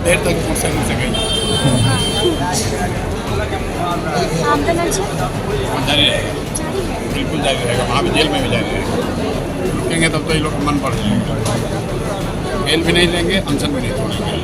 देर तक मोटरसाइकिल से गई आंदोलन जारी रहेगा, बिल्कुल जारी रहेगा। वहाँ भी जेल में भी जारी रहेगा। रुकेंगे तब तो ये लोग मन बढ़ जाएंगे। जेल भी नहीं लेंगे, अनशन भी नहीं छोड़ेंगे।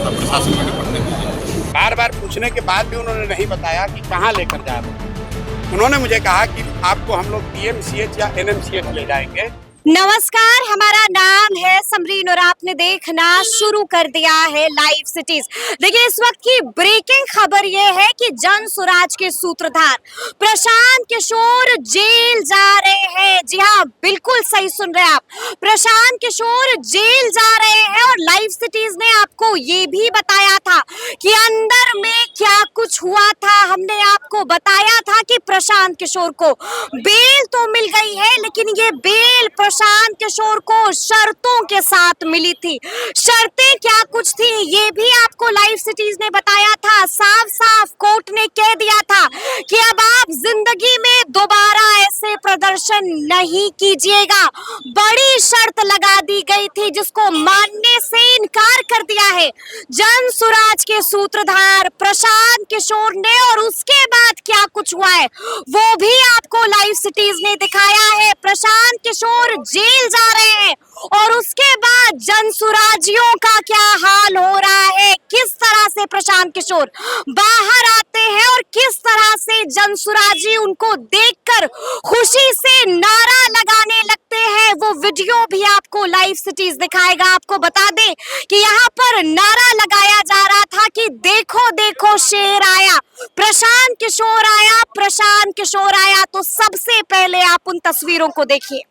तब प्रशासन को निपटने दीजिए। बार बार पूछने के बाद भी उन्होंने नहीं बताया कि कहाँ लेकर जा रहे हैं। उन्होंने मुझे कहा कि आपको हम लोग पीएमसीएच या एनएमसीएच ले जाएंगे। नमस्कार, हमारा नाम है समरीन और आपने देखना शुरू कर दिया है लाइव सिटीज। देखिए, इस वक्त की ब्रेकिंग खबर ये है कि जन स्वराज के सूत्रधार प्रशांत किशोर जेल जा रहे हैं। जी हाँ, बिल्कुल सही सुन रहे हैं आप, प्रशांत किशोर जेल जा रहे हैं। और लाइव सिटीज ने आपको ये भी बताया था कि अंदर में क्या कुछ हुआ था। हमने आपको बताया था कि प्रशांत किशोर को बेल तो मिल गई है, लेकिन ये बेल प्रशांत किशोर को शर्तों के साथ मिली थी। शर्तें क्या कुछ थी ये भी आपको लाइव सिटीज ने बताया था। साफ साफ कोर्ट ने कह दिया था कि अब आप जिंदगी में दोबारा ऐसे प्रदर्शन नहीं कीजिएगा। बड़ी शर्त लगा दी गई थी जिसको मानने से इनकार कर दिया है जन स्वराज के सूत्रधार प्रशांत किशोर ने। और उसके बाद क्या कुछ हुआ है वो भी आपको लाइव सिटीज ने दिखाया है। प्रशांत किशोर जेल जा रहे हैं और उसके बाद जनसुराजियों का क्या हाल हो रहा है, किस तरह से प्रशांत किशोर बाहर आते हैं और किस तरह से जनसुराजी उनको देखकर खुशी से नारा लगाने लगते हैं, वो वीडियो भी आपको लाइव सिटीज दिखाएगा। आपको बता दें कि यहाँ पर नारा लगाया जा रहा था कि देखो देखो शेर आया, प्रशांत किशोर आया, प्रशांत किशोर आया। तो सबसे पहले आप उन तस्वीरों को देखिए।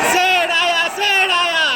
शेर आया, शेर आया।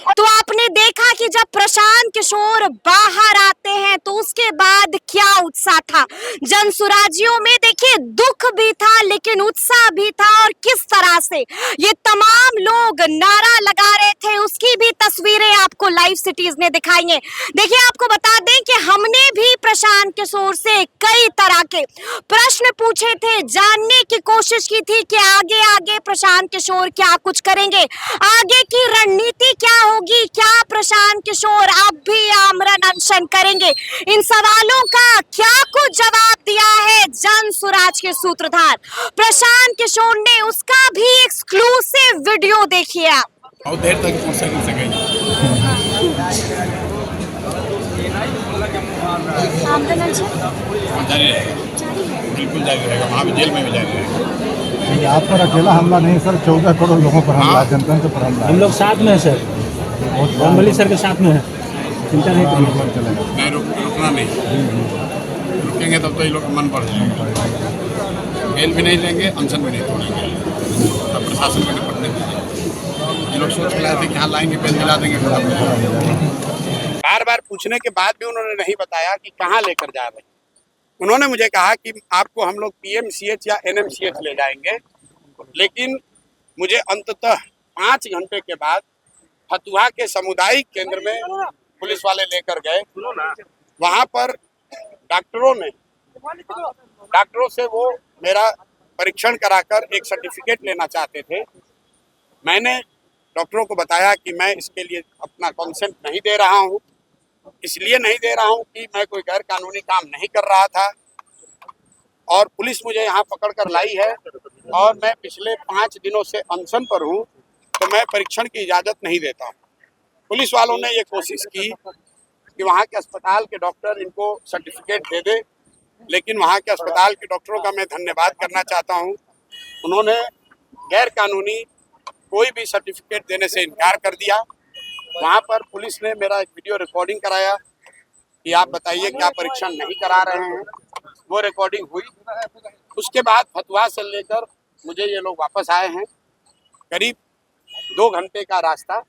तो आपने देखा कि जब प्रशांत किशोर बाहर आते हैं तो उसके बाद क्या उत्साह था जनसुराजियों में। देखिए, दुख भी था लेकिन उत्साह भी था। और किस तरह से ये तमाम लोग नारा लगा रहे थे उसकी भी तस्वीरें आपको लाइव सिटीज ने दिखाई हैं। देखिए, आपको बता दें कि हमने भी प्रशांत किशोर से कई तरह के प्रश्न पूछे थे, जानने की कोशिश की थी कि आगे आगे प्रशांत किशोर क्या कुछ करेंगे, आगे की रणनीति क्या होगी, क्या प्रशांत किशोर अब भी आमरण अनशन करेंगे। इन सवालों का क्या कुछ जवाब दिया है जन स्वराज के सूत्रधार प्रशांत किशोर ने, उसका भी एक्सक्लूसिव वीडियो देखिए आप। बहुत देर तक मोटरसाइकिल से गई आंदोलन जारी रहेगा, बिल्कुल जारी रहेगा। वहाँ भी जेल में भी जारी रहेगा। आप पर अकेला हमला नहीं सर, 14 करोड़ लोगों पर हमला, जनतंत्र पर हमला। हम लोग साथ में हैं सर, रामबली सर के साथ में है, चिंता नहीं करिए। चलेगा नहीं रुकना नहीं, रुकेंगे तब तो ये लोग मन बढ़ जाएंगे। जेल भी नहीं लेंगे, अनशन भी नहीं छोड़ेंगे। तब प्रशासन को निपटने दीजिए। ये लोग सोच के लाए थे कि यहाँ लाएंगे, बेल दिला देंगे। बार बार पूछने के बाद भी उन्होंने नहीं बताया कि कहाँ लेकर जा रहे हैं। उन्होंने मुझे कहा कि आपको हम लोग पीएमसीएच या एनएमसीएच ले जाएंगे, लेकिन मुझे अंततः 5 घंटे के बाद फतुहा के सामुदायिक केंद्र में पुलिस वाले लेकर गए। वहां पर डॉक्टरों से वो मेरा परीक्षण कराकर एक सर्टिफिकेट लेना चाहते थे। मैंने डॉक्टरों को बताया कि मैं इसके लिए अपना कंसेंट नहीं दे रहा हूं, इसलिए नहीं दे रहा हूं कि मैं कोई गैर कानूनी काम नहीं कर रहा था और पुलिस मुझे यहाँ पकड़ कर लाई है और मैं पिछले 5 दिनों से अनशन पर हूँ, तो मैं परीक्षण की इजाज़त नहीं देता हूँ। पुलिस वालों ने ये कोशिश की कि वहाँ के अस्पताल के डॉक्टर इनको सर्टिफिकेट दे दे, लेकिन वहाँ के अस्पताल के डॉक्टरों का मैं धन्यवाद करना चाहता हूँ। उन्होंने गैर कानूनी कोई भी सर्टिफिकेट देने से इनकार कर दिया। वहाँ पर पुलिस ने मेरा एक वीडियो रिकॉर्डिंग कराया कि आप बताइए क्या परीक्षण नहीं करा रहे हैं। वो रिकॉर्डिंग हुई। उसके बाद फतुहा से लेकर मुझे ये लोग वापस आए हैं, करीब 2 घंटे का रास्ता,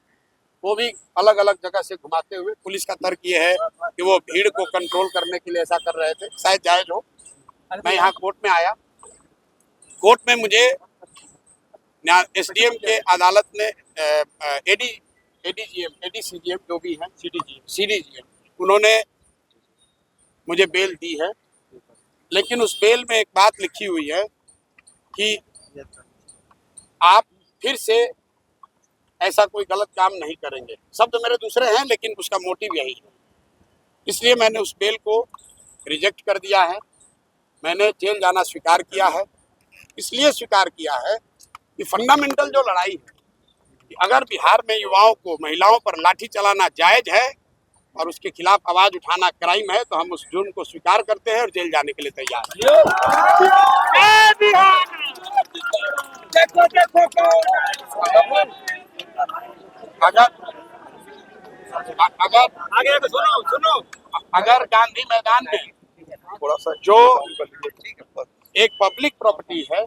वो भी अलग अलग जगह से घुमाते हुए। पुलिस का तर्क ये है कि वो भीड़ को कंट्रोल करने के लिए ऐसा कर रहे थे, शायद जायज हो। मैं यहाँ कोर्ट में आया, कोर्ट में मुझे एसडीएम के अदालत ने एडीसीजीएम जो भी है सीडीजीएम उन्होंने मुझे बेल दी है, लेकिन उस बेल में एक बात लिखी हुई है कि आप फिर से ऐसा कोई गलत काम नहीं करेंगे। शब्द मेरे दूसरे हैं, लेकिन उसका मोटिव यही है। इसलिए मैंने उस बेल को रिजेक्ट कर दिया है। मैंने जेल जाना स्वीकार किया है। इसलिए स्वीकार किया है कि फंडामेंटल जो लड़ाई है कि अगर बिहार में युवाओं को, महिलाओं पर लाठी चलाना जायज है और उसके खिलाफ आवाज उठाना क्राइम है, तो हम उस जुर्म को स्वीकार करते हैं और जेल जाने के लिए तैयार हैं। अगर गांधी मैदान में जो एक पब्लिक प्रॉपर्टी है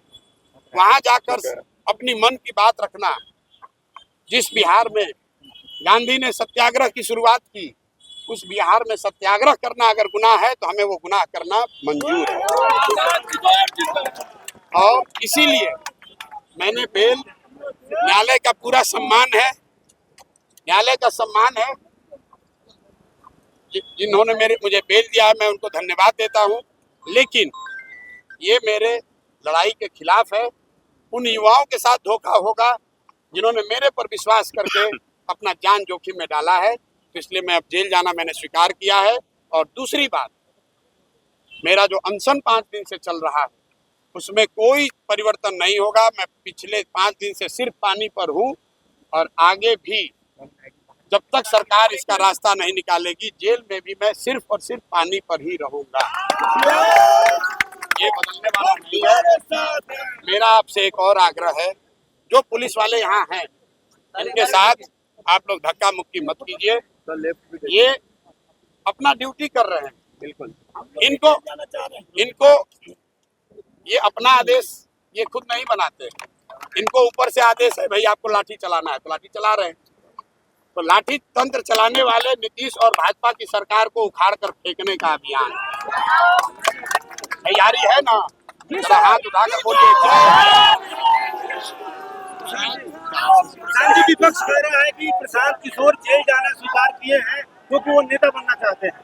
वहां जाकर अपनी मन की बात रखना, जिस बिहार में गांधी ने सत्याग्रह की शुरुआत की, उस बिहार में सत्याग्रह करना अगर गुनाह है तो हमें वो गुनाह करना मंजूर है। और इसीलिए मैंने बेल, न्यायालय का पूरा सम्मान है, न्यायालय का सम्मान है, जिन्होंने मुझे बेल दिया है, मैं उनको धन्यवाद देता हूं। लेकिन ये मेरे लड़ाई के खिलाफ है। उन युवाओं के साथ धोखा होगा जिन्होंने मेरे पर विश्वास करके अपना जान जोखिम में डाला है। तो इसलिए मैं अब जेल जाना मैंने स्वीकार किया है। और दूसरी बात, मेरा जो अनशन 5 दिन से चल रहा है उसमें कोई परिवर्तन नहीं होगा। मैं पिछले 5 दिन से सिर्फ पानी पर हूँ और आगे भी जब तक सरकार इसका रास्ता नहीं निकालेगी, जेल में भी मैं सिर्फ और सिर्फ पानी पर ही रहूंगा। ये बदलने वाला नहीं है। मेरा आपसे एक और आग्रह है, जो पुलिस वाले यहाँ हैं इनके साथ आप लोग धक्का मुक्की मत कीजिए। ये अपना ड्यूटी कर रहे हैं, बिल्कुल। इनको ये अपना आदेश ये खुद नहीं बनाते, इनको ऊपर से आदेश है, भाई आपको लाठी चलाना है तो लाठी चला रहे हैं। तो लाठी तंत्र चलाने वाले नीतीश और भाजपा की सरकार को उखाड़ कर फेंकने का अभियान तैयारी है ना? जरा हाथ उठाकर बोलिए गांधी विपक्ष कह रहा है कि प्रशांत किशोर जेल जाना स्वीकार किए हैं क्योंकि वो नेता बनना चाहते हैं।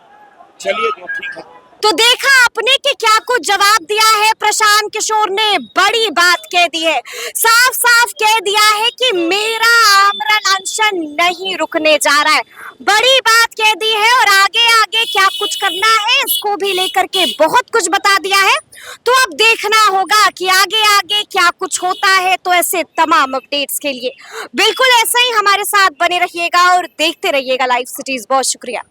चलिए, जो ठीक है। तो देखा आपने कि क्या कुछ जवाब दिया है प्रशांत किशोर ने। बड़ी बात कह दी है, साफ साफ कह दिया है कि मेरा आमरण अनशन नहीं रुकने जा रहा है। बड़ी बात कह दी है और आगे आगे क्या कुछ करना है इसको भी लेकर के बहुत कुछ बता दिया है। तो अब देखना होगा कि आगे आगे क्या कुछ होता है। तो ऐसे तमाम अपडेट्स के लिए बिल्कुल ऐसे ही हमारे साथ बने रहिएगा और देखते रहिएगा लाइव सिटीज। बहुत शुक्रिया।